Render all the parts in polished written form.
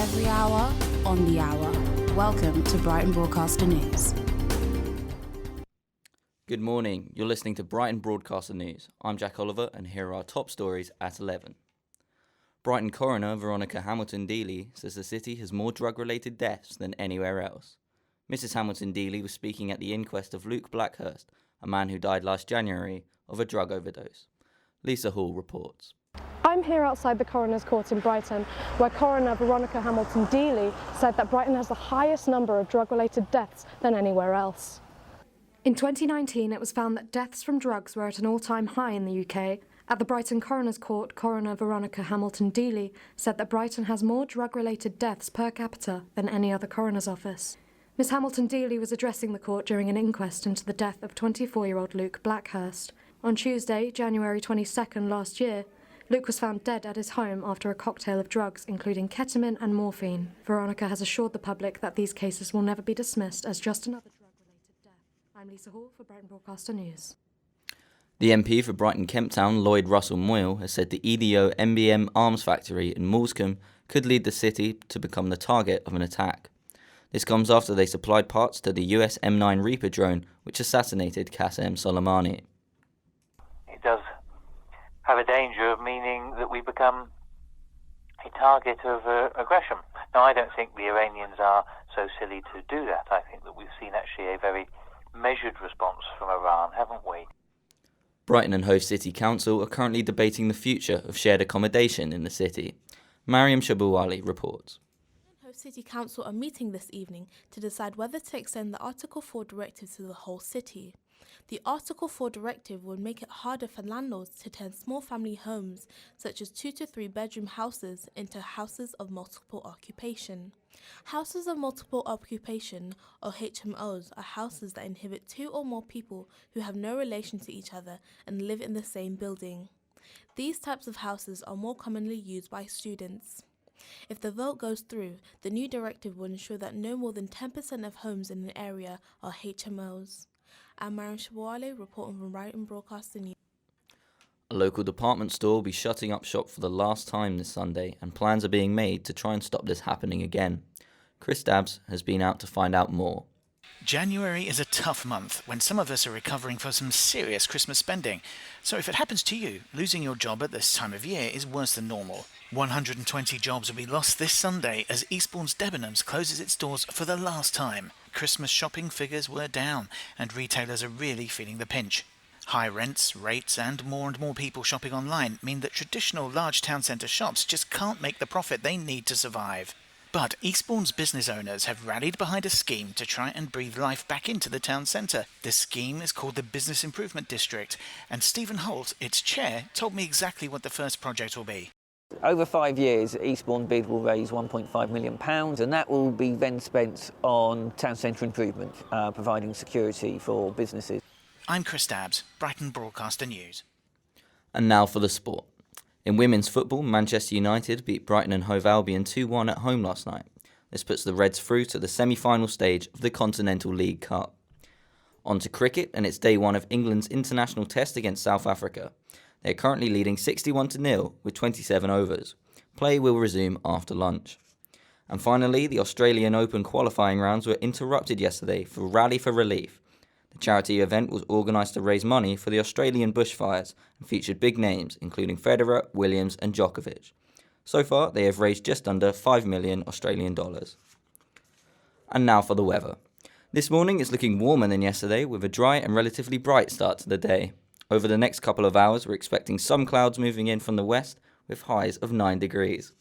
Every hour, on the hour. Welcome to Brighton Broadcaster News. Good morning, you're listening to Brighton Broadcaster News. I'm Jack Oliver and here are our top stories at 11. Brighton coroner Veronica Hamilton-Dealey says the city has more drug-related deaths than anywhere else. Mrs Hamilton-Dealey was speaking at the inquest of Luke Blackhurst, a man who died last January of a drug overdose. Lisa Hall reports. I'm here outside the Coroner's Court in Brighton, where Coroner Veronica Hamilton-Dealey said that Brighton has the highest number of drug-related deaths than anywhere else. In 2019, it was found that deaths from drugs were at an all-time high in the UK. At the Brighton Coroner's Court, Coroner Veronica Hamilton-Dealey said that Brighton has more drug-related deaths per capita than any other coroner's office. Ms Hamilton-Dealey was addressing the court during an inquest into the death of 24-year-old Luke Blackhurst. On Tuesday, January 22nd last year, Luke was found dead at his home after a cocktail of drugs, including ketamine and morphine. Veronica has assured the public that these cases will never be dismissed as just another drug-related death. I'm Lisa Hall for Brighton Broadcaster News. The MP for Brighton Kemp Town, Lloyd Russell Moyle, has said the EDO MBM arms factory in Moulscombe could lead the city to become the target of an attack. This comes after they supplied parts to the US M9 Reaper drone, which assassinated Qasem Soleimani. It does have a danger of meaning that we become a target of aggression. Now, I don't think the Iranians are so silly to do that. I think that we've seen actually a very measured response from Iran, haven't we? Brighton and Hove City Council are currently debating the future of shared accommodation in the city. Mariam Shabawali reports. Hove City Council are meeting this evening to decide whether to extend the Article 4 directive to the whole city. The Article 4 directive would make it harder for landlords to turn small family homes, such as 2 to 3 bedroom houses, into houses of multiple occupation. Houses of multiple occupation, or HMOs, are houses that inhabit 2 or more people who have no relation to each other and live in the same building. These types of houses are more commonly used by students. If the vote goes through, the new directive will ensure that no more than 10% of homes in an area are HMOs. I'm Mariam Shabawale reporting from Brighton Broadcaster News. A local department store will be shutting up shop for the last time this Sunday, and plans are being made to try and stop this happening again. Chris Dabbs has been out to find out more. January is a tough month when some of us are recovering from some serious Christmas spending. So if it happens to you, losing your job at this time of year is worse than normal. 120 jobs will be lost this Sunday as Eastbourne's Debenhams closes its doors for the last time. Christmas shopping figures were down and retailers are really feeling the pinch. High rents, rates and more people shopping online mean that traditional large town centre shops just can't make the profit they need to survive. But Eastbourne's business owners have rallied behind a scheme to try and breathe life back into the town centre. This scheme is called the Business Improvement District, and Stephen Holt, its chair, told me exactly what the first project will be. Over 5 years, Eastbourne bid will raise £1.5 million, and that will be then spent on town centre improvement, providing security for businesses. I'm Chris Dabbs, Brighton Broadcaster News. And now for the sport. In women's football, Manchester United beat Brighton and Hove Albion 2-1 at home last night. This puts the Reds through to the semi-final stage of the Continental League Cup. On to cricket, and it's day one of England's international test against South Africa. They are currently leading 61-0 with 27 overs. Play will resume after lunch. And finally, the Australian Open qualifying rounds were interrupted yesterday for Rally for Relief. The charity event was organised to raise money for the Australian bushfires and featured big names including Federer, Williams and Djokovic. So far, they have raised just under $5 million Australian dollars. And now for the weather. This morning is looking warmer than yesterday with a dry and relatively bright start to the day. Over the next couple of hours, we're expecting some clouds moving in from the west with highs of 9 degrees.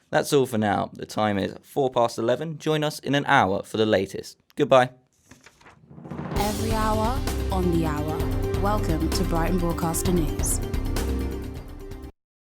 That's all for now. The time is 11:04. Join us in an hour for the latest. Goodbye. Every hour, on the hour. Welcome to Brighton Broadcaster News.